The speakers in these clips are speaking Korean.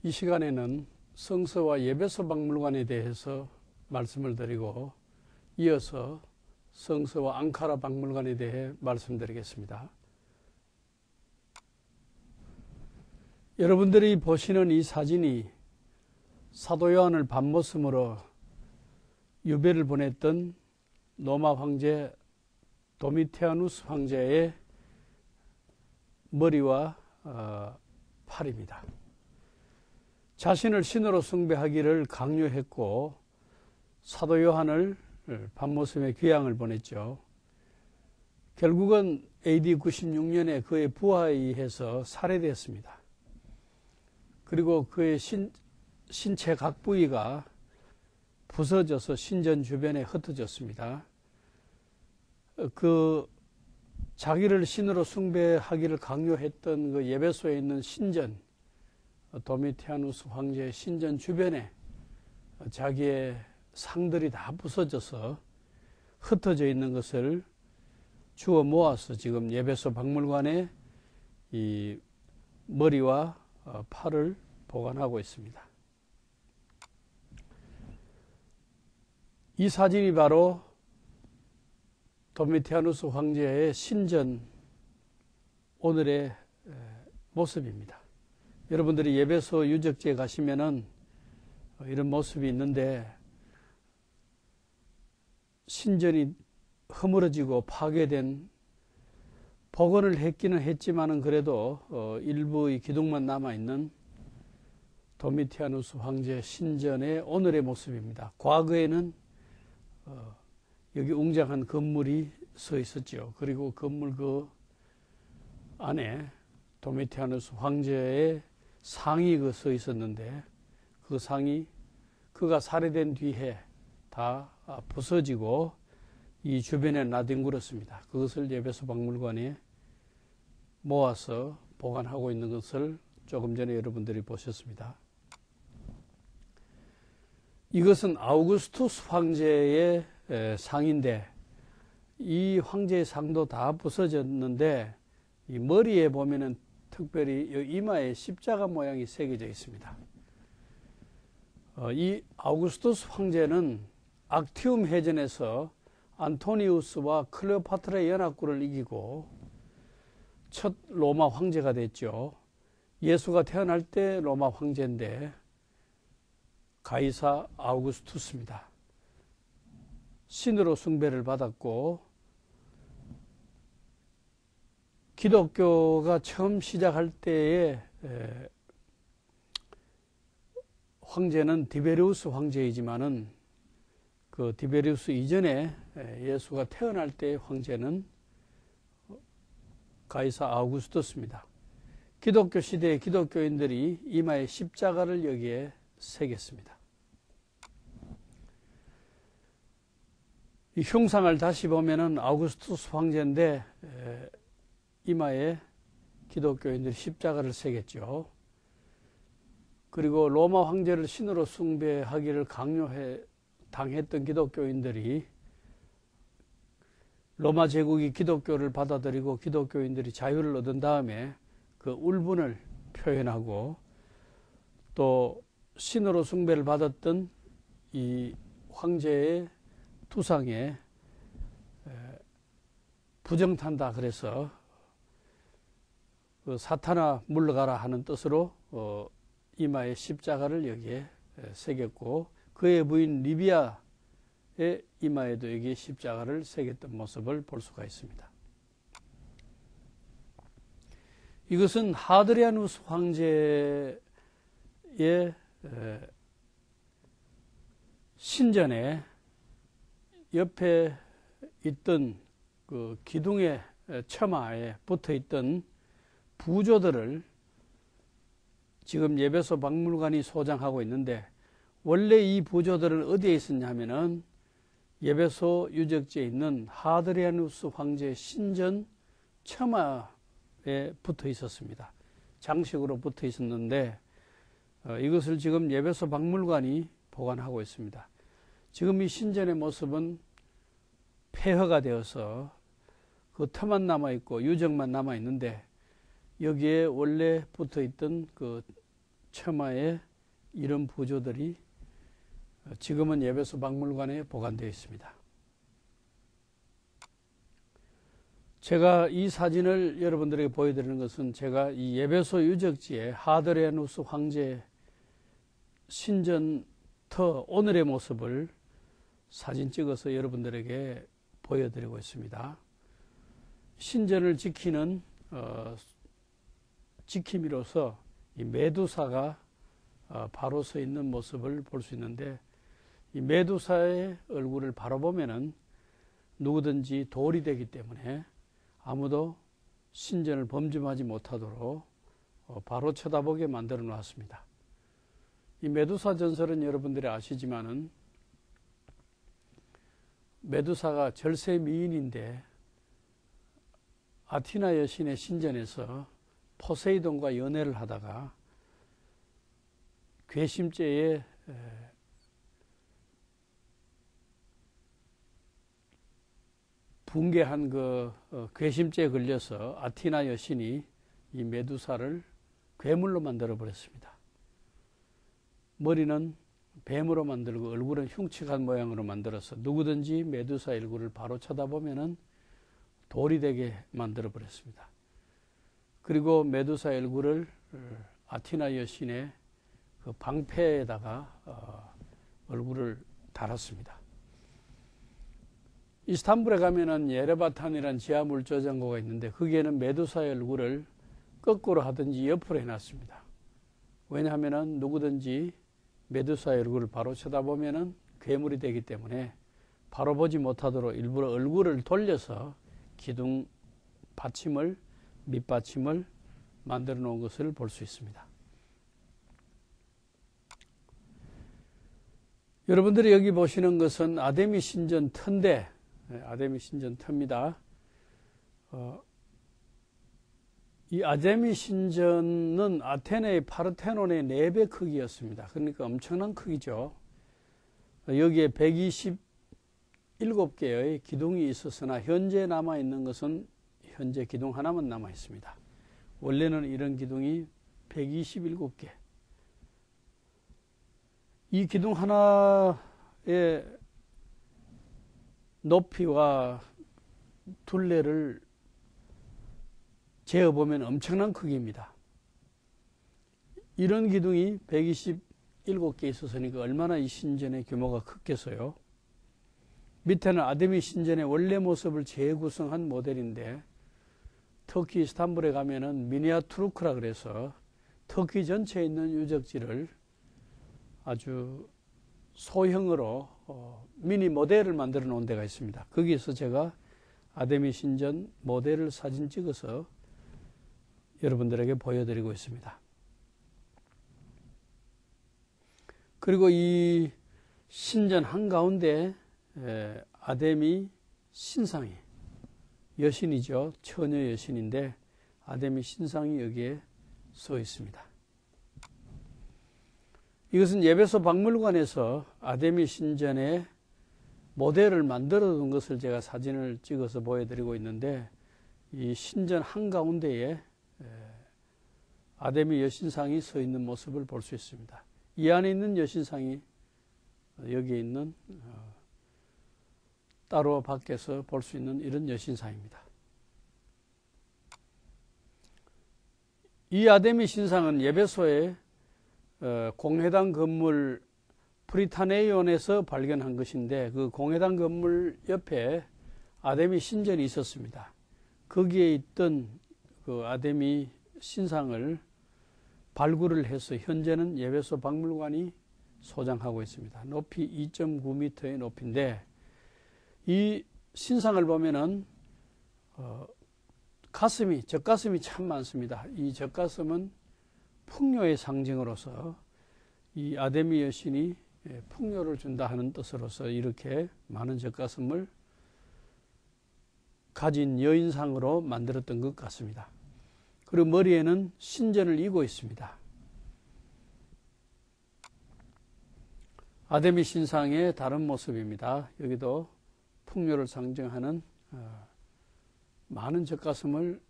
이 시간에는 성서와 예배소 박물관에 대해서 말씀을 드리고 이어서 성서와 앙카라 박물관에 대해 말씀드리겠습니다. 여러분들이 보시는 이 사진이 사도 요한을 밤모습으로 유배를 보냈던 로마 황제 도미티아누스 황제의 머리와 팔입니다. 자신을 신으로 숭배하기를 강요했고 사도 요한을 밤모습의 귀양을 보냈죠. 결국은 AD 96년에 그의 부하에 의해서 살해되었습니다. 그리고 그의 신체 각 부위가 부서져서 신전 주변에 흩어졌습니다. 그 자기를 신으로 숭배하기를 강요했던 그 예배소에 있는 신전, 도미티아누스 황제의 신전 주변에 자기의 상들이 다 부서져서 흩어져 있는 것을 주워 모아서 지금 예배소 박물관에 이 머리와 팔을 보관하고 있습니다. 이 사진이 바로 도미티아누스 황제의 신전 오늘의 모습입니다. 여러분들이 예배소 유적지에 가시면은 이런 모습이 있는데 신전이 허물어지고 파괴된 복원을 했기는 했지만은 그래도 일부의 기둥만 남아있는 도미티아누스 황제 신전의 오늘의 모습입니다. 과거에는 여기 웅장한 건물이 서 있었죠. 그리고 건물 그 안에 도미티아누스 황제의 상이 서 있었는데 그 상이 그가 살해된 뒤에 다 부서지고 이 주변에 나뒹굴었습니다. 그것을 예배소 박물관에 모아서 보관하고 있는 것을 조금 전에 여러분들이 보셨습니다. 이것은 아우구스투스 황제의 상인데 이 황제의 상도 다 부서졌는데 이 머리에 보면은 특별히 이마에 십자가 모양이 새겨져 있습니다. 이 아우구스투스 황제는 악티움 해전에서 안토니우스와 클레오파트라의 연합군을 이기고 첫 로마 황제가 됐죠. 예수가 태어날 때 로마 황제인데 가이사 아우구스투스입니다. 신으로 숭배를 받았고 기독교가 처음 시작할 때에 황제는 디베리우스 황제이지만은 그 디베리우스 이전에 예수가 태어날 때의 황제는 가이사 아우구스투스입니다. 기독교 시대의 기독교인들이 이마에 십자가를 여기에 새겼습니다. 이 흉상을 다시 보면은 아우구스투스 황제인데 이마에 기독교인들이 십자가를 새겼죠. 그리고 로마 황제를 신으로 숭배하기를 당했던 기독교인들이 로마 제국이 기독교를 받아들이고 기독교인들이 자유를 얻은 다음에 그 울분을 표현하고 또 신으로 숭배를 받았던 이 황제의 두상에 부정탄다 그래서 그 사탄아 물러가라 하는 뜻으로 이마에 십자가를 여기에 새겼고 그의 부인 리비아의 이마에도 여기에 십자가를 새겼던 모습을 볼 수가 있습니다. 이것은 하드리아누스 황제의 신전에 옆에 있던 그 기둥의 처마에 붙어 있던 부조들을 지금 예배소 박물관이 소장하고 있는데 원래 이 부조들은 어디에 있었냐면은 예배소 유적지에 있는 하드리아누스 황제의 신전 처마에 붙어 있었습니다. 장식으로 붙어 있었는데 이것을 지금 예배소 박물관이 보관하고 있습니다. 지금 이 신전의 모습은 폐허가 되어서 그 터만 남아있고 유적만 남아있는데 여기에 원래 붙어있던 그 처마에 이런 부조들이 지금은 예배소 박물관에 보관되어 있습니다. 제가 이 사진을 여러분들에게 보여드리는 것은 제가 이 예배소 유적지의 하드리아누스 황제 신전터 오늘의 모습을 사진 찍어서 여러분들에게 보여드리고 있습니다. 신전을 지키는 지킴이로서 이 메두사가 바로 서 있는 모습을 볼 수 있는데, 이 메두사의 얼굴을 바로 보면은 누구든지 돌이 되기 때문에 아무도 신전을 범접하지 못하도록 바로 쳐다보게 만들어 놨습니다. 이 메두사 전설은 여러분들이 아시지만은 메두사가 절세 미인인데 아티나 여신의 신전에서 포세이돈과 연애를 하다가 괘씸죄에 붕괴한 그 괘씸죄에 걸려서 아티나 여신이 이 메두사를 괴물로 만들어 버렸습니다. 머리는 뱀으로 만들고 얼굴은 흉측한 모양으로 만들어서 누구든지 메두사 얼굴을 바로 쳐다보면은 돌이 되게 만들어 버렸습니다. 그리고 메두사 얼굴을 아티나 여신의 그 방패에다가 얼굴을 달았습니다. 이스탄불에 가면은 예레바탄이라는 지하물 저장고가 있는데 거기에는 메두사의 얼굴을 거꾸로 하든지 옆으로 해놨습니다. 왜냐하면은 누구든지 메두사의 얼굴을 바로 쳐다보면은 괴물이 되기 때문에 바로 보지 못하도록 일부러 얼굴을 돌려서 기둥 받침을, 밑받침을 만들어 놓은 것을 볼 수 있습니다. 여러분들이 여기 보시는 것은 아데미 신전 터인데, 아데미 신전 터입니다. 이 아데미 신전은 아테네의 파르테논의 4배 크기였습니다. 그러니까 엄청난 크기죠. 여기에 127개의 기둥이 있었으나 현재 남아있는 것은 현재 기둥 하나만 남아있습니다. 원래는 이런 기둥이 127개. 이 기둥 하나의 높이와 둘레를 재어보면 엄청난 크기입니다. 이런 기둥이 127개 있었으니까 얼마나 이 신전의 규모가 컸겠어요. 밑에는 아데미 신전의 원래 모습을 재구성한 모델인데, 터키 이스탄불에 가면은 미니아투르크라 그래서 터키 전체에 있는 유적지를 아주 소형으로 미니 모델을 만들어 놓은 데가 있습니다. 거기에서 제가 아데미 신전 모델을 사진 찍어서 여러분들에게 보여드리고 있습니다. 그리고 이 신전 한가운데 아데미 신상이, 여신이죠. 처녀 여신인데 아데미 신상이 여기에 서 있습니다. 이것은 예배소 박물관에서 아데미 신전의 모델을 만들어 둔 것을 제가 사진을 찍어서 보여드리고 있는데, 이 신전 한가운데에 아데미 여신상이 서 있는 모습을 볼 수 있습니다. 이 안에 있는 여신상이 여기에 있는 따로 밖에서 볼 수 있는 이런 여신상입니다. 이 아데미 신상은 예배소의 공회당 건물 프리타네이온에서 발견한 것인데, 그 공회당 건물 옆에 아데미 신전이 있었습니다. 거기에 있던 그 아데미 신상을 발굴을 해서 현재는 예배소 박물관이 소장하고 있습니다. 높이 2.9m의 높이인데, 이 신상을 보면은 젖가슴이 참 많습니다. 이 젖가슴은 풍요의 상징으로서 이 아데미 여신이 풍요를 준다 하는 뜻으로서 이렇게 많은 젖가슴을 가진 여인상으로 만들었던 것 같습니다. 그리고 머리에는 신전을 이고 있습니다. 아데미 신상의 다른 모습입니다. 여기도 풍요를 상징하는 많은 젖가슴을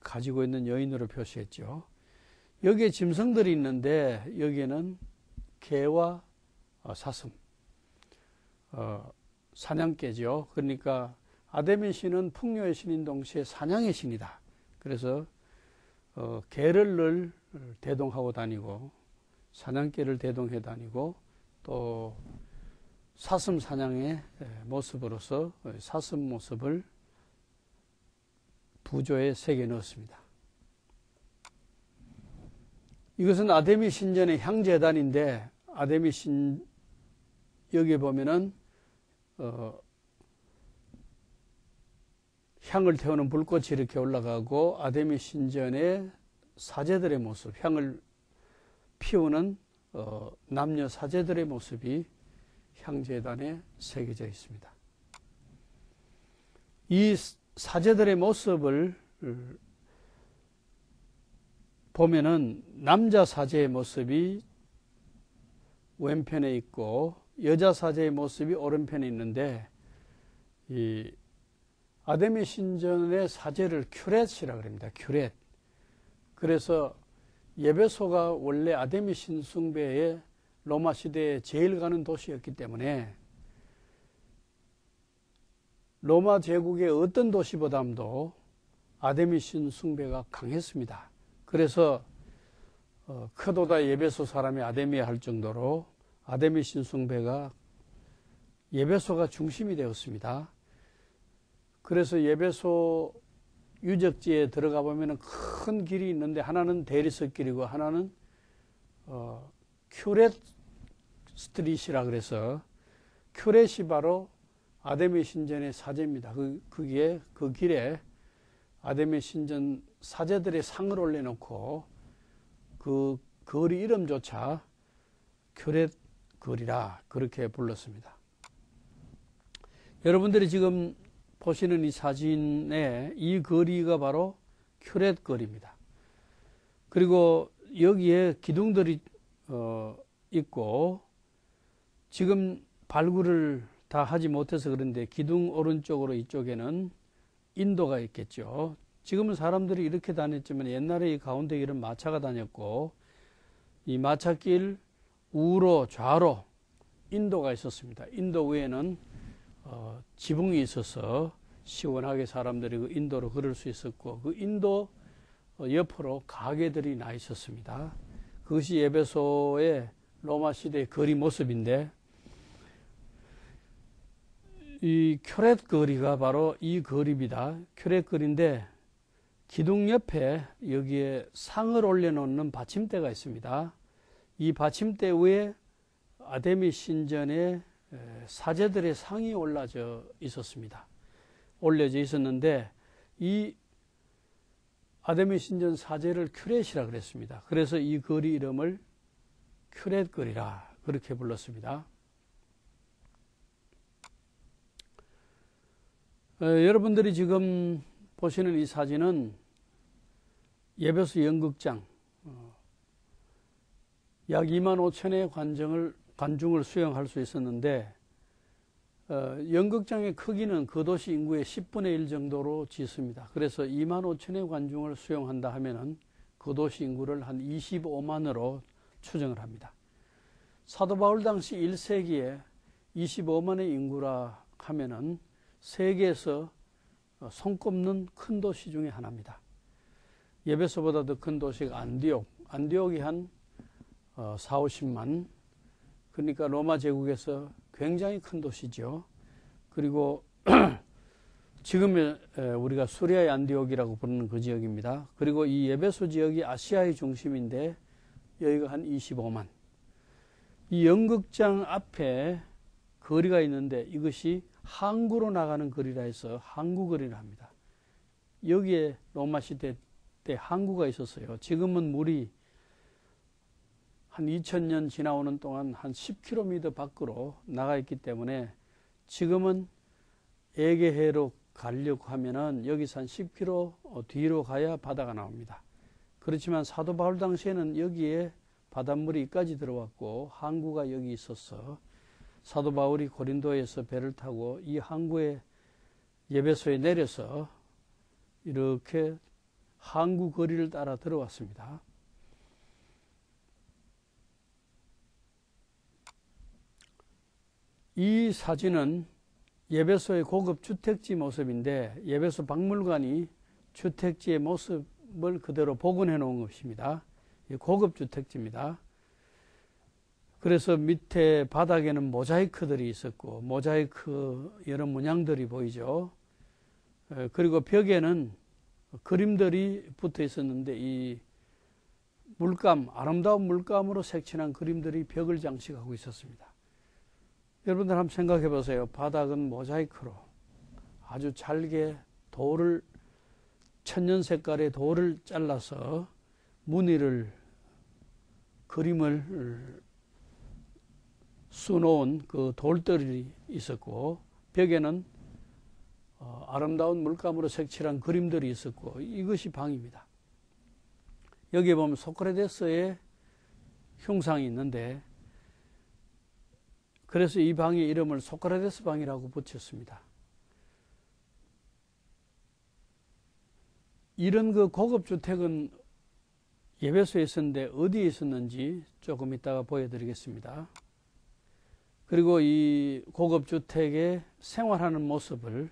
가지고 있는 여인으로 표시했죠. 여기에 짐승들이 있는데 여기에는 개와 사슴, 사냥개죠. 그러니까 아데미 신은 풍요의 신인 동시에 사냥의 신이다. 그래서 개를 늘 대동하고 다니고 사냥개를 대동해 다니고 또 사슴 사냥의 모습으로서 사슴 모습을 부조에 새겨 넣었습니다. 이것은 아데미 신전의 향제단인데 아데미 신 여기 보면은 향을 태우는 불꽃이 이렇게 올라가고 아데미 신전의 사제들의 모습, 향을 피우는 남녀 사제들의 모습이 향제단에 새겨져 있습니다. 이 사제들의 모습을 보면은 남자 사제의 모습이 왼편에 있고 여자 사제의 모습이 오른편에 있는데 이 아데미 신전의 사제를 큐렛이라고 합니다. 큐렛. 그래서 예배소가 원래 아데미 신 숭배의 로마 시대에 제일 가는 도시였기 때문에 로마 제국의 어떤 도시보다도 아데미 신 숭배가 강했습니다. 그래서 크도다 예배소 사람이 아데미야 할 정도로 아데미 신 숭배가 예배소가 중심이 되었습니다. 그래서 예배소 유적지에 들어가 보면 큰 길이 있는데 하나는 대리석길이고 하나는 큐렛 스트릿이라 그래서 큐렛이 바로 아데미 신전의 사제입니다. 그 길에 아데미 신전 사제들의 상을 올려놓고 그 거리 이름조차 큐렛 거리라 그렇게 불렀습니다. 여러분들이 지금 보시는 이 사진에 이 거리가 바로 큐렛 거리입니다. 그리고 여기에 기둥들이 있고 지금 발굴을 다 하지 못해서 그런데 기둥 오른쪽으로 이쪽에는 인도가 있겠죠. 지금은 사람들이 이렇게 다녔지만 옛날에 이 가운데 길은 마차가 다녔고 이 마차길 우로 좌로 인도가 있었습니다. 인도 위에는 지붕이 있어서 시원하게 사람들이 그 인도로 걸을 수 있었고 그 인도 옆으로 가게들이 나 있었습니다. 그것이 예배소의 로마 시대의 거리 모습인데 이 큐렛 거리가 바로 이 거리입니다. 큐렛 거리인데 기둥 옆에 여기에 상을 올려놓는 받침대가 있습니다. 이 받침대 위에 아데미 신전의 사제들의 상이 올려져 있었는데 이 아데미 신전 사제를 큐렛이라 그랬습니다. 그래서 이 거리 이름을 큐렛 거리라 그렇게 불렀습니다. 여러분들이 지금 보시는 이 사진은 예배소 연극장 약 25,000의 관중을 수용할 수 있었는데 연극장의 크기는 그 도시 인구의 10분의 1 정도로 짓습니다. 그래서 25,000의 관중을 수용한다 하면은 그 도시 인구를 한 25만으로 추정을 합니다. 사도 바울 당시 1세기에 25만의 인구라 하면은 세계에서 손꼽는 큰 도시 중에 하나입니다. 예배소보다 더 큰 도시가 안디옥이 한 4, 50만. 그러니까 로마 제국에서 굉장히 큰 도시죠. 그리고 지금 우리가 수리아의 안디옥이라고 부르는 그 지역입니다. 그리고 이 예배소 지역이 아시아의 중심인데 여기가 한 25만. 이 연극장 앞에 거리가 있는데 이것이 항구로 나가는 거리라 해서 항구거리를 합니다. 여기에 로마 시대 때 항구가 있었어요. 지금은 물이 한 2000년 지나오는 동안 한 10km 밖으로 나가 있기 때문에 지금은 에게해로 가려고 하면은 여기서 한 10km 뒤로 가야 바다가 나옵니다. 그렇지만 사도 바울 당시에는 여기에 바닷물이 여기까지 들어왔고 항구가 여기 있어서 사도 바울이 고린도에서 배를 타고 이 항구에 예배소에 내려서 이렇게 항구 거리를 따라 들어왔습니다. 이 사진은 예배소의 고급 주택지 모습인데 예배소 박물관이 주택지의 모습을 그대로 복원해 놓은 것입니다. 고급 주택지입니다. 그래서 밑에 바닥에는 모자이크들이 있었고 모자이크 여러 문양들이 보이죠. 그리고 벽에는 그림들이 붙어 있었는데 이 물감, 아름다운 물감으로 색칠한 그림들이 벽을 장식하고 있었습니다. 여러분들 한번 생각해 보세요. 바닥은 모자이크로 아주 잘게 돌을 천연 색깔의 돌을 잘라서 무늬를 그림을 수놓은 그 돌들이 있었고 벽에는 아름다운 물감으로 색칠한 그림들이 있었고 이것이 방입니다. 여기에 보면 소크라테스의 흉상이 있는데 그래서 이 방의 이름을 소크라테스 방이라고 붙였습니다. 이런 그 고급 주택은 예배소에 있었는데 어디에 있었는지 조금 이따가 보여드리겠습니다. 그리고 이 고급 주택에 생활하는 모습을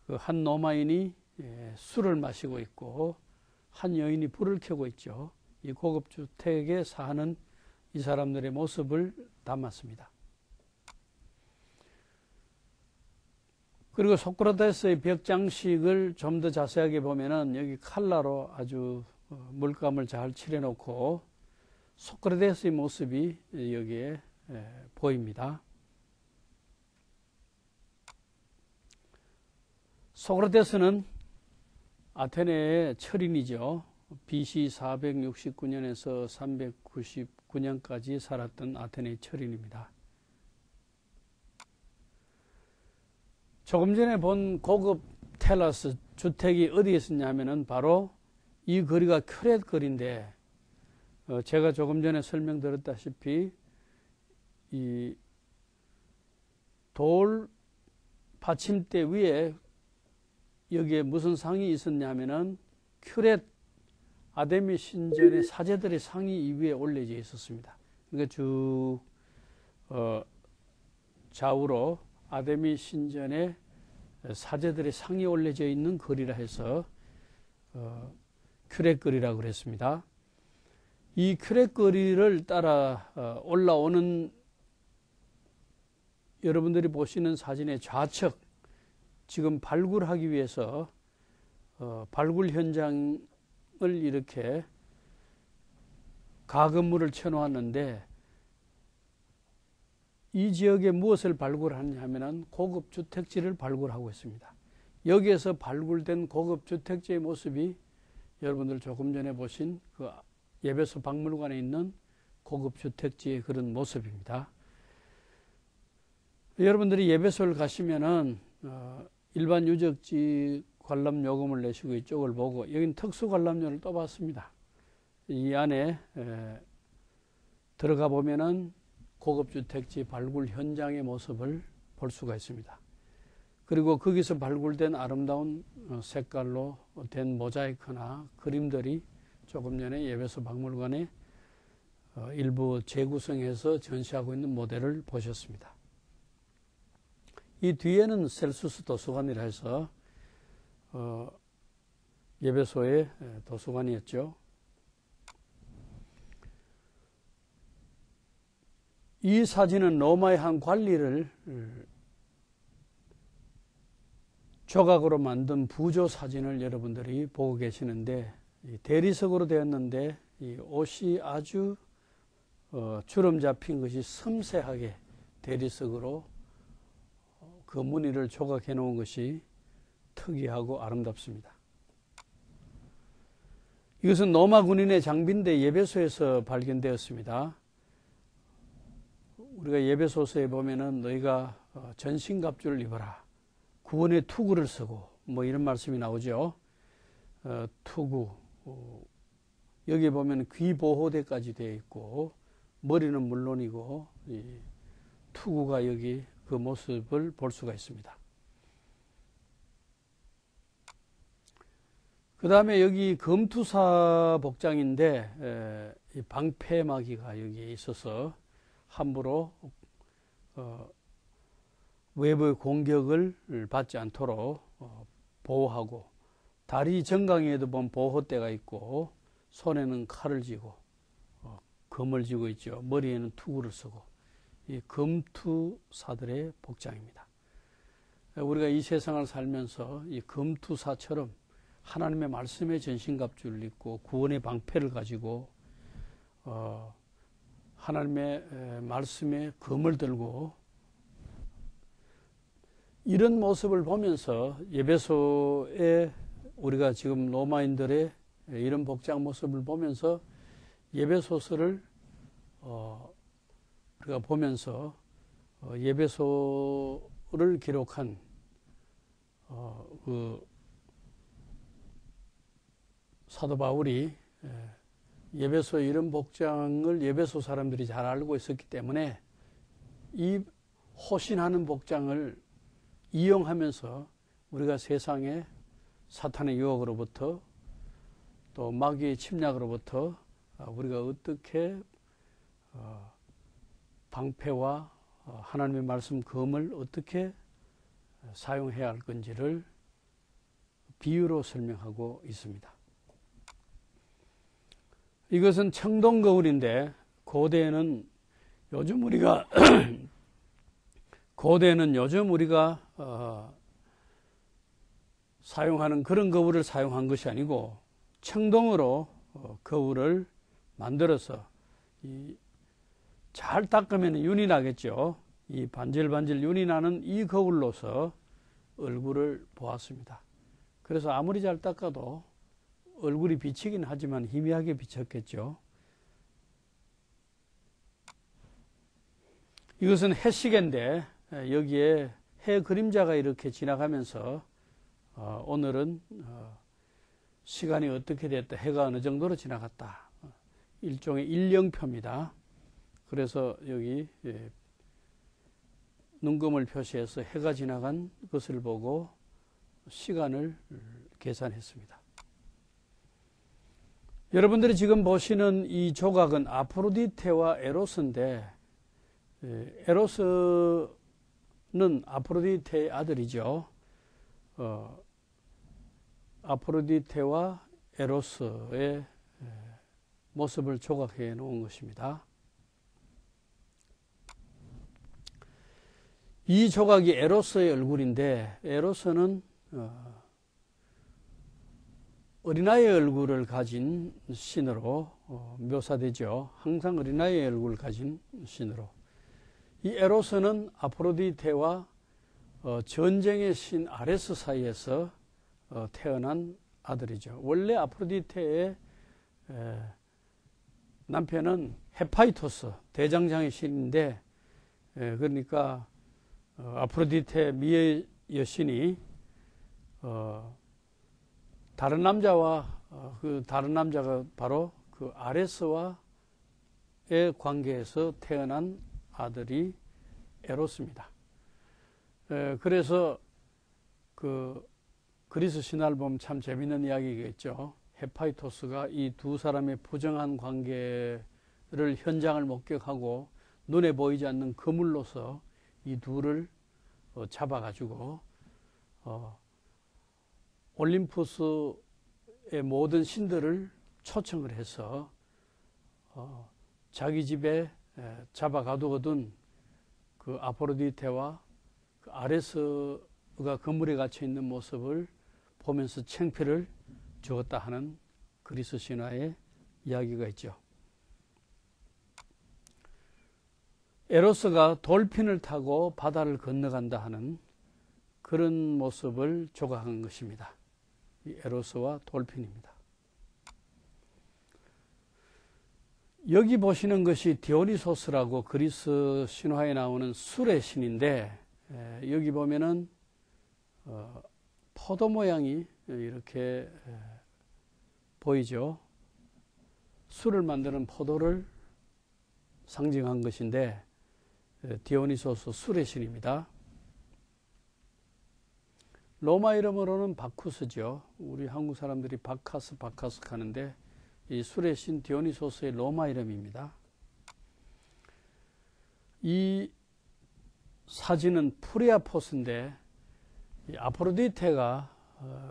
그 한 노마인이 술을 마시고 있고 한 여인이 불을 켜고 있죠. 이 고급 주택에 사는 이 사람들의 모습을 담았습니다. 그리고 소크라테스의 벽 장식을 좀 더 자세하게 보면은 여기 칼라로 아주 물감을 잘 칠해놓고 소크라테스의 모습이 여기에 보입니다. 소크라테스는 아테네의 철인이죠. BC 469년에서 399년까지 살았던 아테네의 철인입니다. 조금 전에 본 고급 텔라스 주택이 어디에 있었냐면은 바로 이 거리가 큐렛 거리인데 제가 조금 전에 설명드렸다시피 이 돌 받침대 위에 여기에 무슨 상이 있었냐면은 큐렛 아데미 신전의 사제들의 상이 이 위에 올려져 있었습니다. 그러니까 쭉 좌우로 아데미 신전의 사제들의 상이 올려져 있는 거리라 해서 큐렛 거리라고 그랬습니다. 이 큐렛 거리를 따라 올라오는 여러분들이 보시는 사진의 좌측 지금 발굴하기 위해서 발굴 현장을 이렇게 가건물을 쳐놓았는데 이 지역에 무엇을 발굴하느냐 하면 고급 주택지를 발굴하고 있습니다. 여기에서 발굴된 고급 주택지의 모습이 여러분들 조금 전에 보신 그 예배소 박물관에 있는 고급 주택지의 그런 모습입니다. 여러분들이 예배소를 가시면은 일반 유적지 관람 요금을 내시고 이쪽을 보고 여기는 특수 관람료를 또 받습니다. 이 안에 들어가 보면은 고급 주택지 발굴 현장의 모습을 볼 수가 있습니다. 그리고 거기서 발굴된 아름다운 색깔로 된 모자이크나 그림들이 조금 전에 예배소 박물관에 일부 재구성해서 전시하고 있는 모델을 보셨습니다. 이 뒤에는 셀수스 도서관이라 해서 예배소의 도서관이었죠. 이 사진은 로마의 한 관리를 조각으로 만든 부조 사진을 여러분들이 보고 계시는데 대리석으로 되었는데 이 옷이 아주 주름 잡힌 것이 섬세하게 대리석으로 그 무늬를 조각해 놓은 것이 특이하고 아름답습니다. 이것은 로마 군인의 장비인데 예배소에서 발견되었습니다. 우리가 예배소서에 보면은 너희가 전신갑주를 입어라. 구원의 투구를 쓰고 뭐 이런 말씀이 나오죠. 투구. 여기 보면 귀보호대까지 되어 있고 머리는 물론이고 이 투구가 여기 그 모습을 볼 수가 있습니다. 그 다음에 여기 검투사 복장인데 이 방패막이가 여기에 있어서 함부로 외부의 공격을 받지 않도록 보호하고, 다리 정강이에도 보면 보호대가 있고, 손에는 칼을 쥐고 검을 쥐고 있죠. 머리에는 투구를 쓰고, 이 검투사들의 복장입니다. 우리가 이 세상을 살면서 이 검투사처럼 하나님의 말씀의 전신갑주를 입고 구원의 방패를 가지고 하나님의 말씀의 검을 들고 이런 모습을 보면서 예배소에 우리가 지금 로마인들의 이런 복장 모습을 보면서 예배소서를 우리가 보면서 예배소를 기록한 그 사도 바울이 예배소 이런 복장을 예배소 사람들이 잘 알고 있었기 때문에 이 호신하는 복장을 이용하면서 우리가 세상에 사탄의 유혹으로부터 또 마귀의 침략으로부터 우리가 어떻게 방패와 하나님의 말씀 검을 어떻게 사용해야 할 건지를 비유로 설명하고 있습니다. 이것은 청동 거울인데 고대에는 요즘 우리가 사용하는 그런 거울을 사용한 것이 아니고 청동으로 거울을 만들어서 잘 닦으면 윤이 나겠죠. 이 반질반질 윤이 나는 이 거울로서 얼굴을 보았습니다. 그래서 아무리 잘 닦아도 얼굴이 비치긴 하지만 희미하게 비쳤겠죠. 이것은 해시계인데 여기에 해 그림자가 이렇게 지나가면서 오늘은 시간이 어떻게 됐다, 해가 어느 정도로 지나갔다, 일종의 일령표입니다. 그래서 여기 눈금을 표시해서 해가 지나간 것을 보고 시간을 계산했습니다. 여러분들이 지금 보시는 이 조각은 아프로디테와 에로스인데, 에로스는 아프로디테의 아들이죠. 아프로디테와 에로스의 모습을 조각해 놓은 것입니다. 이 조각이 에로스의 얼굴인데, 에로스는 어린아이의 얼굴을 가진 신으로 묘사되죠. 항상 어린아이의 얼굴을 가진 신으로. 이 에로스는 아프로디테와 전쟁의 신 아레스 사이에서 태어난 아들이죠. 원래 아프로디테의 남편은 헤파이토스, 대장장의 신인데, 그러니까 아프로디테 미의 여신이 다른 남자와 그 다른 남자가 바로 그 아레스와의 관계에서 태어난 아들이 에로스입니다. 그래서 그 그리스 신화를 보면 참 재밌는 이야기겠죠. 헤파이토스가 이 두 사람의 부정한 관계를 현장을 목격하고 눈에 보이지 않는 그물로서 이 둘을 잡아가지고 올림푸스의 모든 신들을 초청을 해서 자기 집에 잡아가두거든 그 아프로디테와 그 아레스가 그물에 갇혀 있는 모습을 보면서 창피를 주었다 하는 그리스 신화의 이야기가 있죠. 에로스가 돌핀을 타고 바다를 건너간다 하는 그런 모습을 조각한 것입니다. 이 에로스와 돌핀입니다. 여기 보시는 것이 디오니소스라고 그리스 신화에 나오는 술의 신인데, 여기 보면은 포도 모양이 이렇게 보이죠. 술을 만드는 포도를 상징한 것인데, 디오니소스 술의 신입니다. 로마 이름으로는 바쿠스죠. 우리 한국 사람들이 바카스 하는데 이 술의 신 디오니소스의 로마 이름입니다. 이 사진은 프리아포스인데 이 아프로디테가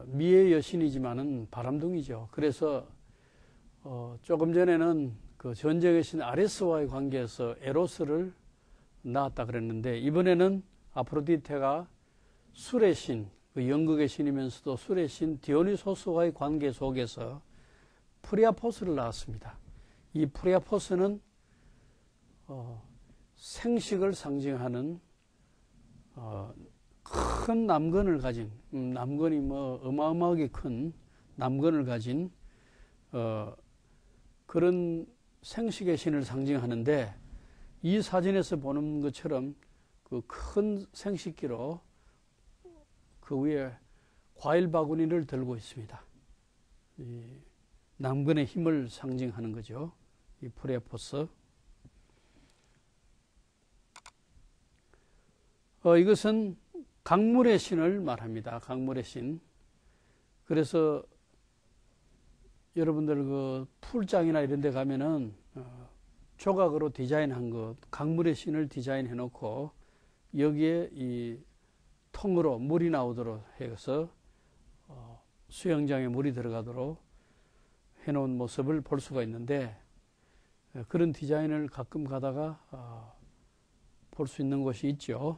미의 여신이지만은 바람둥이죠. 그래서 조금 전에는 그 전쟁의 신 아레스와의 관계에서 에로스를 낳았다 그랬는데, 이번에는 아프로디테가 술의 신, 그 연극의 신이면서도 술의 신 디오니소스와의 관계 속에서 프리아포스를 낳았습니다. 이 프리아포스는 생식을 상징하는 큰 남근을 가진, 남근이 뭐 어마어마하게 큰 남근을 가진 그런 생식의 신을 상징하는데, 이 사진에서 보는 것처럼 그 큰 생식기로 그 위에 과일 바구니를 들고 있습니다. 이 남근의 힘을 상징하는 거죠. 이 프리아포스. 이것은 강물의 신을 말합니다. 강물의 신. 그래서 여러분들 그 풀장이나 이런 데 가면은 조각으로 디자인한 것, 강물의 신을 디자인해 놓고 여기에 이 통으로 물이 나오도록 해서 수영장에 물이 들어가도록 해 놓은 모습을 볼 수가 있는데, 그런 디자인을 가끔 가다가 볼 수 있는 곳이 있죠.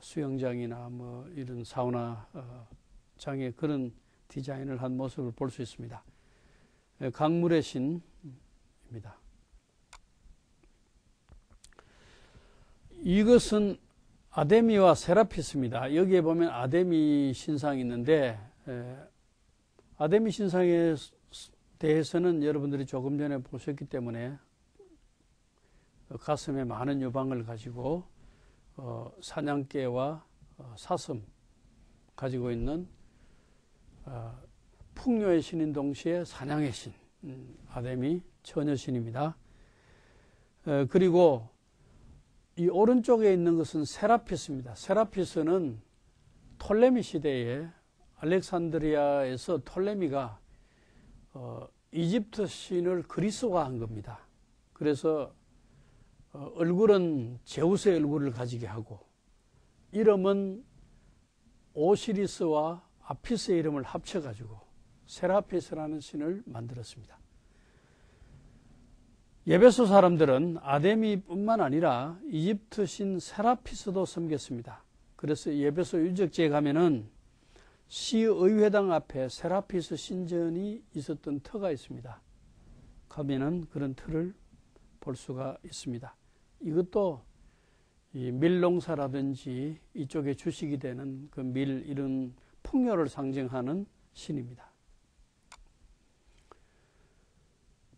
수영장이나 뭐 이런 사우나 장에 그런 디자인을 한 모습을 볼 수 있습니다. 강물의 신입니다. 이것은 아데미와 세라피스입니다. 여기에 보면 아데미 신상이 있는데, 아데미 신상에 대해서는 여러분들이 조금 전에 보셨기 때문에 가슴에 많은 유방을 가지고 사냥개와 사슴 가지고 있는 풍요의 신인 동시에 사냥의 신, 아데미 처녀신입니다. 그리고 이 오른쪽에 있는 것은 세라피스입니다. 세라피스는 톨레미 시대에 알렉산드리아에서 톨레미가 이집트 신을 그리스화한 겁니다. 그래서 얼굴은 제우스의 얼굴을 가지게 하고, 이름은 오시리스와 아피스의 이름을 합쳐가지고 세라피스라는 신을 만들었습니다. 예베소 사람들은 아데미뿐만 아니라 이집트 신 세라피스도 섬겼습니다. 그래서 예베소 유적지에 가면은 시의회당 앞에 세라피스 신전이 있었던 터가 있습니다. 가면은 그런 터를 볼 수가 있습니다. 이것도 이 밀농사라든지 이쪽에 주식이 되는 그 밀, 이런 풍요를 상징하는 신입니다.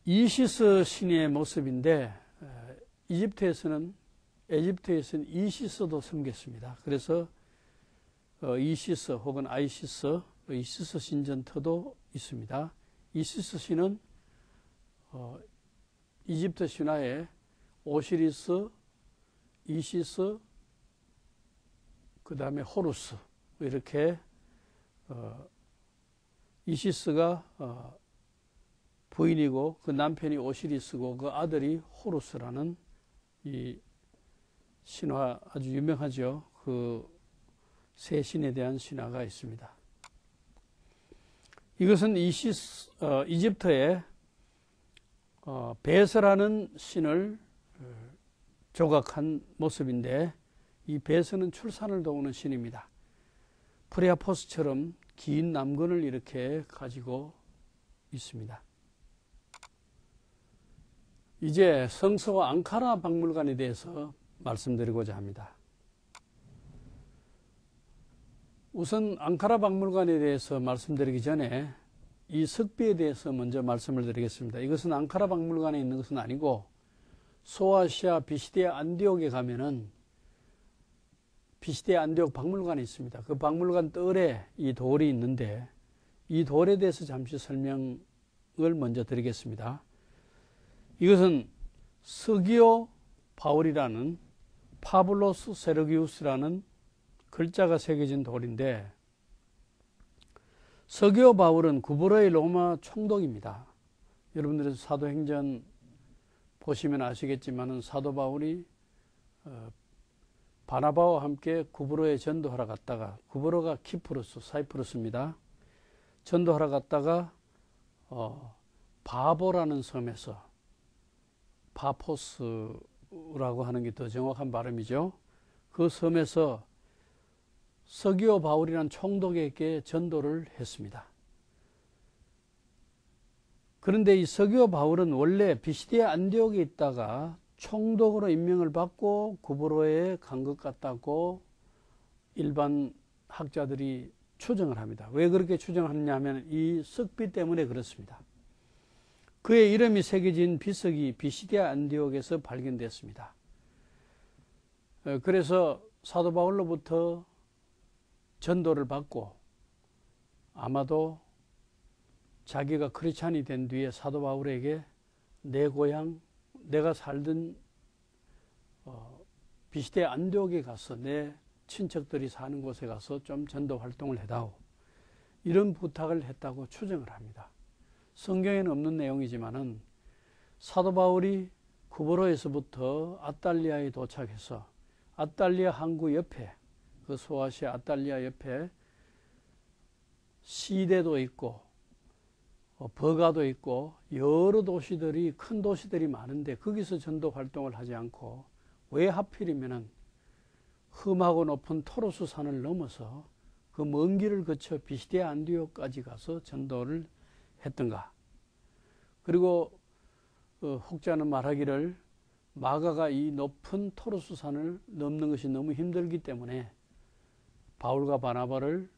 이시스 신의 모습인데, 에집트에서는 이시스도 섬겼습니다. 그래서 이시스 혹은 아이시스, 이시스 신전터도 있습니다. 이시스 신은 이집트 신화에 오시리스, 이시스, 그 다음에 호루스, 이렇게 이시스가 부인이고 그 남편이 오시리스고 그 아들이 호루스라는 이 신화, 아주 유명하죠. 그 세 신에 대한 신화가 있습니다. 이것은 이집트의 베스라는 신을 조각한 모습인데, 이 베스는 출산을 도우는 신입니다. 프리아포스처럼 긴 남근을 이렇게 가지고 있습니다. 이제 성서와 앙카라 박물관에 대해서 말씀드리고자 합니다. 우선 앙카라 박물관에 대해서 말씀드리기 전에 이 석비에 대해서 먼저 말씀을 드리겠습니다. 이것은 앙카라 박물관에 있는 것은 아니고 소아시아 비시디아 안디옥에 가면은 비시디아 안디옥 박물관이 있습니다. 그 박물관 뜰에 이 돌이 있는데, 이 돌에 대해서 잠시 설명을 먼저 드리겠습니다. 이것은 서기오 바울이라는 파블로스 세르기우스라는 글자가 새겨진 돌인데, 서기오 바울은 구브로의 로마 총독입니다. 여러분들이 사도행전 보시면 아시겠지만은 사도 바울이 바나바와 함께 구브로에 전도하러 갔다가, 구브로가 키프로스, 사이프러스입니다. 전도하러 갔다가 바보라는 섬에서, 파포스라고 하는 게 더 정확한 발음이죠. 그 섬에서 서기오 바울이라는 총독에게 전도를 했습니다. 그런데 이 서기오 바울은 원래 비시디아 안디옥에 있다가 총독으로 임명을 받고 구브로에 간 것 같다고 일반 학자들이 추정을 합니다. 왜 그렇게 추정하느냐 하면 이 석비 때문에 그렇습니다. 그의 이름이 새겨진 비석이 비시디아 안디옥에서 발견됐습니다. 그래서 사도 바울로부터 전도를 받고 아마도 자기가 크리스찬이 된 뒤에 사도 바울에게 내 고향, 내가 살던 비시디아 안디옥에 가서 내 친척들이 사는 곳에 가서 좀 전도 활동을 해다오, 이런 부탁을 했다고 추정을 합니다. 성경에는 없는 내용이지만은 사도 바울이 구브로에서부터 아탈리아에 도착해서 아탈리아 항구 옆에, 그 소아시아 아탈리아 옆에 시대도 있고 버가도 있고 여러 도시들이, 큰 도시들이 많은데 거기서 전도 활동을 하지 않고 왜 하필이면은 험하고 높은 토로스 산을 넘어서 그 먼 길을 거쳐 비시디아 안디옥까지 가서 전도를 했던가. 그리고 혹자는 말하기를 마가가 이 높은 토로스 산을 넘는 것이 너무 힘들기 때문에 바울과 바나바를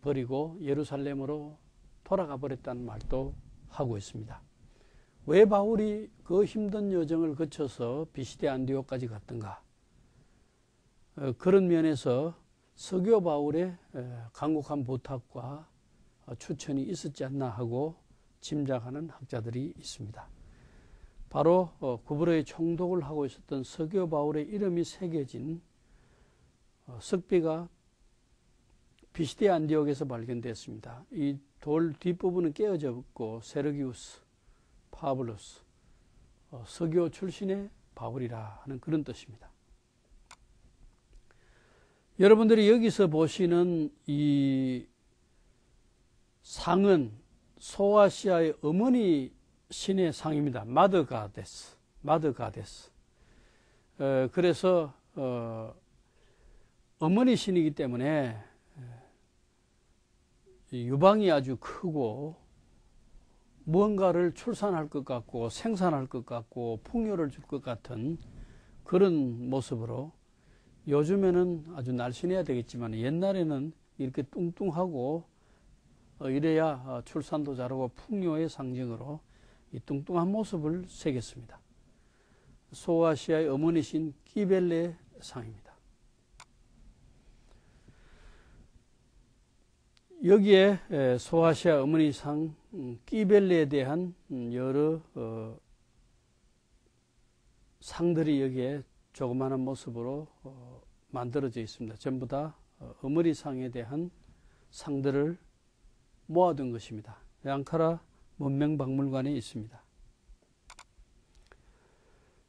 버리고 예루살렘으로 돌아가 버렸다는 말도 하고 있습니다. 왜 바울이 그 힘든 여정을 거쳐서 비시디아 안디옥까지 갔던가? 그런 면에서 서기오 바울의 간곡한 부탁과 추천이 있었지 않나 하고 짐작하는 학자들이 있습니다. 바로 구브로의 총독을 하고 있었던 서기오 바울의 이름이 새겨진 석비가 비시디아 안디옥에서 발견됐습니다. 이 돌 뒷부분은 깨어져 있고 세르기우스, 파블로스, 서기오 출신의 바울이라 하는 그런 뜻입니다. 여러분들이 여기서 보시는 이 상은 소아시아의 어머니 신의 상입니다. 마더가데스. 그래서 어머니 신이기 때문에 유방이 아주 크고 무언가를 출산할 것 같고 생산할 것 같고 풍요를 줄 것 같은 그런 모습으로, 요즘에는 아주 날씬해야 되겠지만 옛날에는 이렇게 뚱뚱하고 이래야 출산도 잘하고 풍요의 상징으로 이 뚱뚱한 모습을 새겼습니다. 소아시아의 어머니신 끼벨레 상입니다. 여기에 소아시아 어머니상 끼벨레에 대한 여러 상들이 여기에 조그마한 모습으로 만들어져 있습니다. 전부 다 어머니상에 대한 상들을 모아둔 것입니다. 앙카라 문명박물관에 있습니다.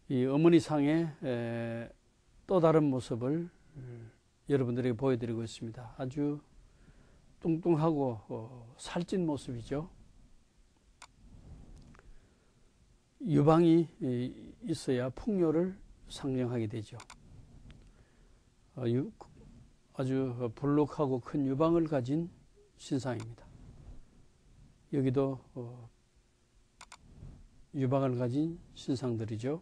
이 어머니상의 또 다른 모습을 여러분들에게 보여드리고 있습니다. 아주 뚱뚱하고 살찐 모습이죠. 유방이 있어야 풍요를 상징하게 되죠. 아주 볼록하고 큰 유방을 가진 신상입니다. 여기도 유방을 가진 신상들이죠.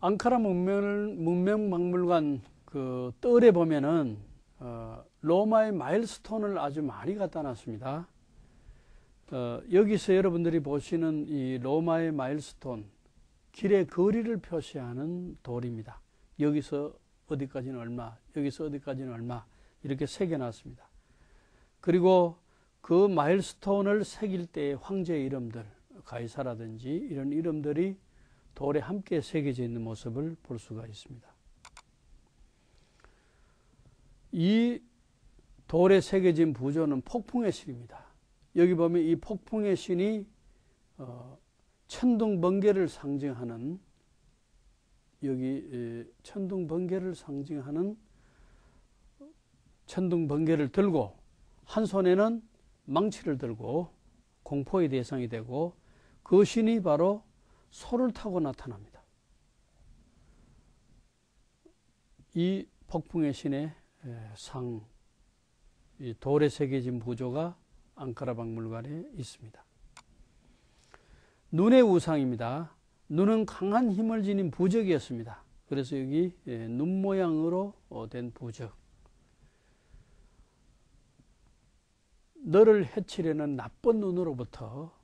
앙카라 문명박물관 그 뜰에 보면은 로마의 마일스톤을 아주 많이 갖다 놨습니다. 여기서 여러분들이 보시는 이 로마의 마일스톤, 길의 거리를 표시하는 돌입니다. 여기서 어디까지는 얼마, 여기서 어디까지는 얼마, 이렇게 새겨놨습니다. 그리고 그 마일스톤을 새길 때의 황제의 이름들, 가이사라든지 이런 이름들이 돌에 함께 새겨져 있는 모습을 볼 수가 있습니다. 이 돌에 새겨진 부조는 폭풍의 신입니다. 여기 보면 이 폭풍의 신이 천둥 번개를 상징하는 여기 천둥번개를 상징하는 천둥번개를 들고 한 손에는 망치를 들고 공포의 대상이 되고 그 신이 바로 소를 타고 나타납니다. 이 폭풍의 신의 상, 이 돌에 새겨진 부조가 앙카라 박물관에 있습니다. 눈의 우상입니다. 눈은 강한 힘을 지닌 부적이었습니다. 그래서 여기 눈 모양으로 된 부적. 너를 해치려는 나쁜 눈으로부터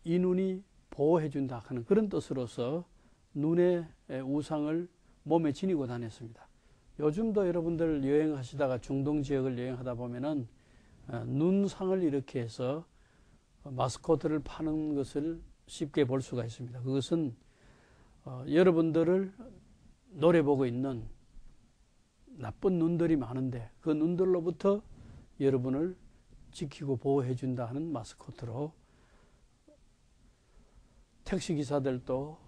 이 눈이 보호해준다 하는 그런 뜻으로서 눈의 우상을 몸에 지니고 다녔습니다. 요즘도 여러분들 여행하시다가 중동 지역을 여행하다 보면은 눈상을 이렇게 해서 마스코트를 파는 것을 쉽게 볼 수가 있습니다. 그것은 여러분들을 노려보고 있는 나쁜 눈들이 많은데 그 눈들로부터 여러분을 지키고 보호해 준다 하는 마스코트로 택시기사들도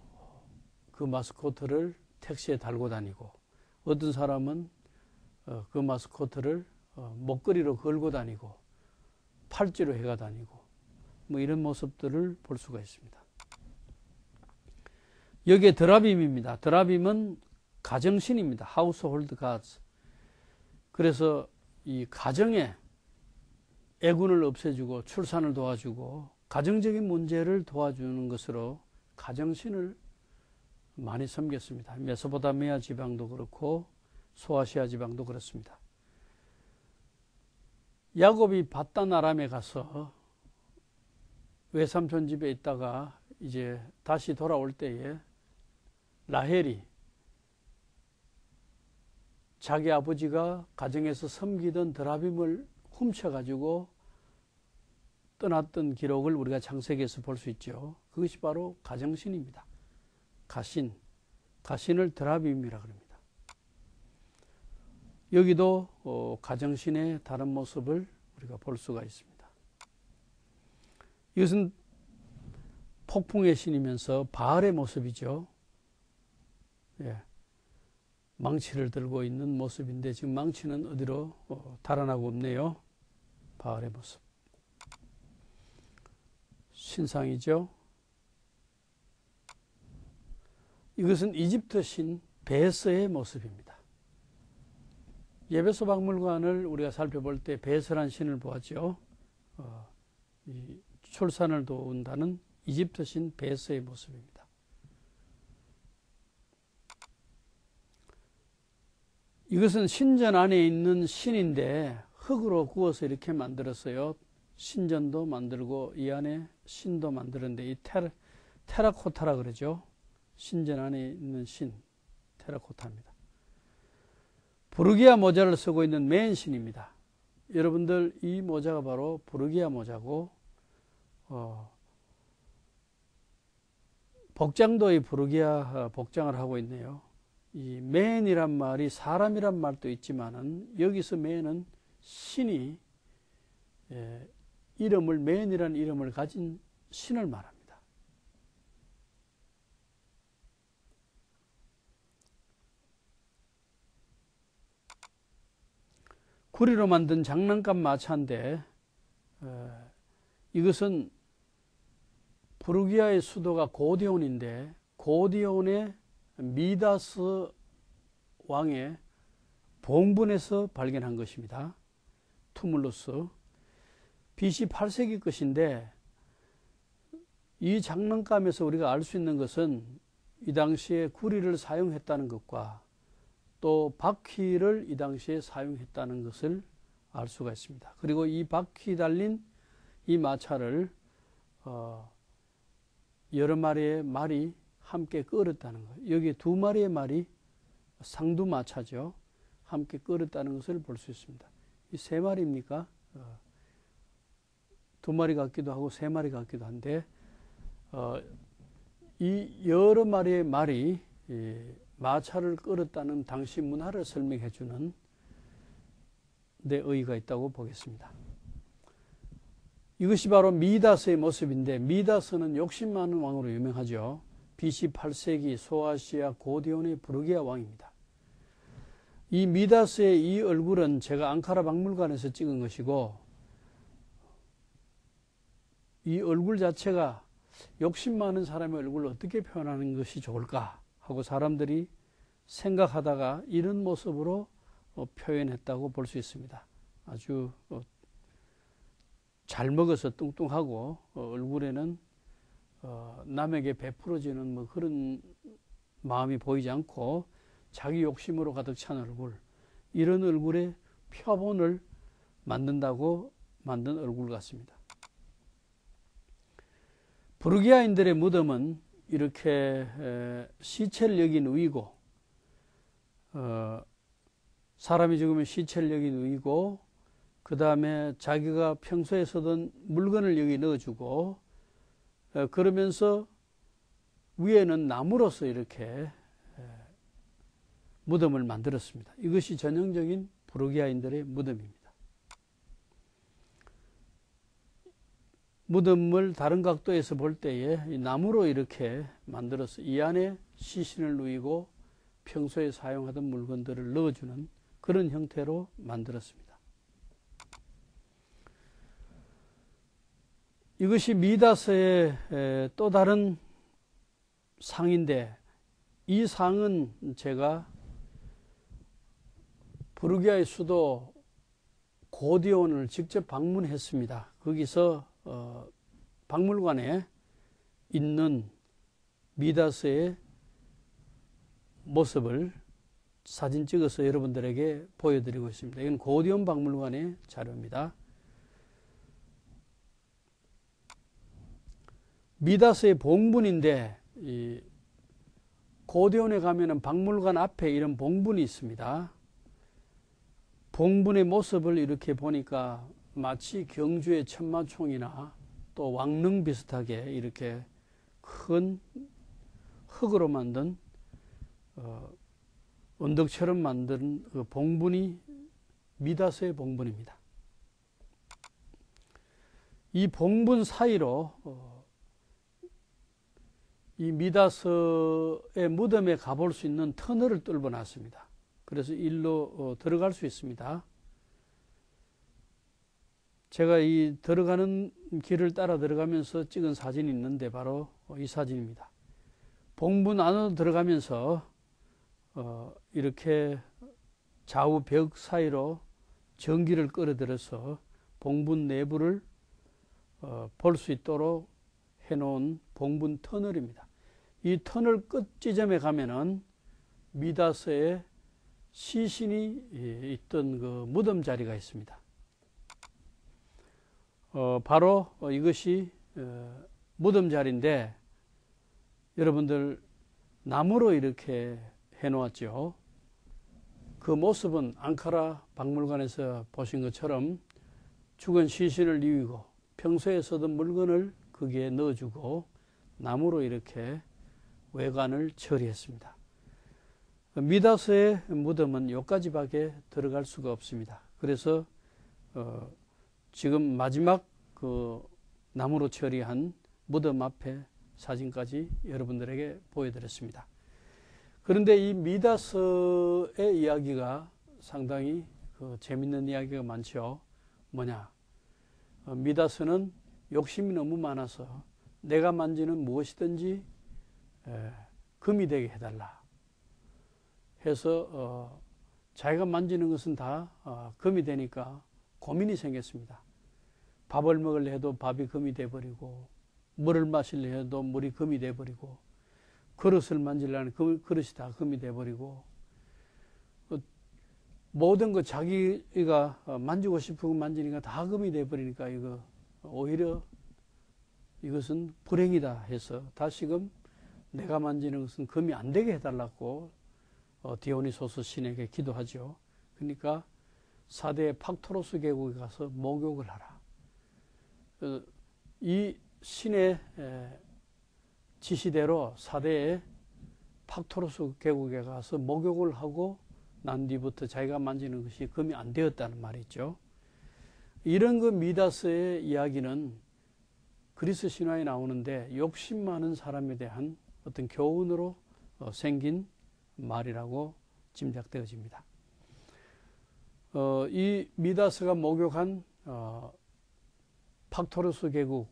그 마스코트를 택시에 달고 다니고 어떤 사람은 그 마스코트를 목걸이로 걸고 다니고 팔찌로 해가 다니고 뭐 이런 모습들을 볼 수가 있습니다. 여기에 드라빔입니다. 드라빔은 가정신입니다. 하우스홀드 가즈. 그래서 이 가정에 애군을 없애주고 출산을 도와주고 가정적인 문제를 도와주는 것으로 가정신을 많이 섬겼습니다. 메소포타미아 지방도 그렇고 소아시아 지방도 그렇습니다. 야곱이 바단 아람에 가서 외삼촌 집에 있다가 이제 다시 돌아올 때에 라헬이 자기 아버지가 가정에서 섬기던 드라빔을 훔쳐가지고 떠났던 기록을 우리가 창세기에서 볼 수 있죠. 그것이 바로 가정신입니다. 가신을 드라빔이라 그럽니다. 여기도 가정신의 다른 모습을 우리가 볼 수가 있습니다. 이것은 폭풍의 신이면서 바알의 모습이죠. 예. 망치를 들고 있는 모습인데 지금 망치는 어디로 달아나고 없네요. 바알의 모습. 신상이죠. 이것은 이집트 신 베스의 모습입니다. 에베소 박물관을 우리가 살펴볼 때 베스란 신을 보았죠. 이 출산을 도운다는 이집트 신 베스의 모습입니다. 이것은 신전 안에 있는 신인데 흙으로 구워서 이렇게 만들었어요. 신전도 만들고 이 안에 신도 만드는데 이 테라코타라 그러죠. 신전 안에 있는 신, 테라코타입니다. 부르기아 모자를 쓰고 있는 맨신입니다. 여러분들 이 모자가 바로 부르기아 모자고 복장도 이 부르기아 복장을 하고 있네요. 이 맨이란 말이 사람이란 말도 있지만은 여기서 맨은 신이 이름을 맨이라는 이름을 가진 신을 말합니다. 구리로 만든 장난감 마차인데 이것은 부르기아의 수도가 고디온인데 고디온의 미다스 왕의 봉분에서 발견한 것입니다. 투물루스. BC 8세기 것인데 이 장난감에서 우리가 알 수 있는 것은 이 당시에 구리를 사용했다는 것과 또 바퀴를 이 당시에 사용했다는 것을 알 수가 있습니다. 그리고 이 바퀴 달린 이 마차를 여러 마리의 말이 함께 끌었다는 것. 여기 두 마리의 말이 상두마차죠. 함께 끌었다는 것을 볼 수 있습니다. 이 세 마리입니까? 두 마리 같기도 하고 세 마리 같기도 한데 이 여러 마리의 말이 마차를 끌었다는 당시 문화를 설명해 주는 데 의의가 있다고 보겠습니다. 이것이 바로 미다스의 모습인데 미다스는 욕심 많은 왕으로 유명하죠. BC 8세기 소아시아 고디온의 부르기아 왕입니다. 이 미다스의 이 얼굴은 제가 앙카라 박물관에서 찍은 것이고, 이 얼굴 자체가 욕심 많은 사람의 얼굴을 어떻게 표현하는 것이 좋을까 하고 사람들이 생각하다가 이런 모습으로 표현했다고 볼 수 있습니다. 아주 잘 먹어서 뚱뚱하고 얼굴에는 남에게 베풀어지는 뭐 그런 마음이 보이지 않고 자기 욕심으로 가득 찬 얼굴, 이런 얼굴의 표본을 만든다고 만든 얼굴 같습니다. 부르기아인들의 무덤은 이렇게 시체를 여긴 의이고, 사람이 죽으면 시체를 여긴 의이고, 그 다음에 자기가 평소에 쓰던 물건을 여기 넣어주고, 그러면서 위에는 나무로서 이렇게 무덤을 만들었습니다. 이것이 전형적인 부르기아인들의 무덤입니다. 무덤을 다른 각도에서 볼 때에 나무로 이렇게 만들어서 이 안에 시신을 누이고 평소에 사용하던 물건들을 넣어주는 그런 형태로 만들었습니다. 이것이 미다스의 또 다른 상인데, 이 상은 제가 부르기아의 수도 고디온을 직접 방문했습니다. 거기서 박물관에 있는 미다스의 모습을 사진 찍어서 여러분들에게 보여드리고 있습니다. 이건 고디온 박물관의 자료입니다. 미다스의 봉분인데, 이 고디온에 가면은 박물관 앞에 이런 봉분이 있습니다. 봉분의 모습을 이렇게 보니까 마치 경주의 천마총이나 또 왕릉 비슷하게 이렇게 큰 흙으로 만든 언덕처럼 만든 그 봉분이 미다스의 봉분입니다. 이 봉분 사이로 이 미다스의 무덤에 가볼 수 있는 터널을 뚫어 놨습니다. 그래서 일로 들어갈 수 있습니다. 제가 이 들어가는 길을 따라 들어가면서 찍은 사진이 있는데 바로 이 사진입니다. 봉분 안으로 들어가면서 이렇게 좌우 벽 사이로 전기를 끌어들여서 봉분 내부를 볼 수 있도록 해놓은 봉분 터널입니다. 이 터널 끝 지점에 가면은 미다스의 시신이 있던 그 무덤 자리가 있습니다. 바로 이것이 무덤 자리인데, 여러분들 나무로 이렇게 해놓았죠. 그 모습은 앙카라 박물관에서 보신 것처럼 죽은 시신을 뉘우고 평소에 쓰던 물건을 거기에 넣어주고 나무로 이렇게 외관을 처리했습니다. 미다스의 무덤은 여기까지밖에 들어갈 수가 없습니다. 그래서 지금 마지막 그 나무로 처리한 무덤 앞에 사진까지 여러분들에게 보여드렸습니다. 그런데 이 미다스의 이야기가 상당히 재밌는 이야기가 많죠. 뭐냐? 미다스는 욕심이 너무 많아서 내가 만지는 무엇이든지 금이 되게 해달라 해서 자기가 만지는 것은 다 금이 되니까 고민이 생겼습니다. 밥을 먹으려 해도 밥이 금이 돼버리고, 물을 마시려 해도 물이 금이 돼버리고, 그릇을 만지려는 그릇이 다 금이 돼버리고, 모든 거 자기가 만지고 싶은 거 만지니까 다 금이 돼버리니까 이거 오히려 이것은 불행이다 해서 다시금 내가 만지는 것은 금이 안 되게 해달라고 디오니소스 신에게 기도하죠. 그러니까 사대의 팍토로스 계곡에 가서 목욕을 하라. 이 신의 지시대로 사대의 팍토로스 계곡에 가서 목욕을 하고 난 뒤부터 자기가 만지는 것이 금이 안 되었다는 말이죠. 이런 그 미다스의 이야기는 그리스 신화에 나오는데 욕심 많은 사람에 대한 어떤 교훈으로 생긴 말이라고 짐작되어집니다. 이 미다스가 목욕한 팍토르스 계곡이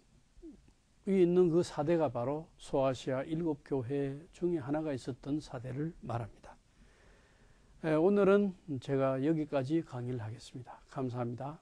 있는 그 사대가 바로 소아시아 7교회 중에 하나가 있었던 사대를 말합니다. 오늘은 제가 여기까지 강의를 하겠습니다. 감사합니다.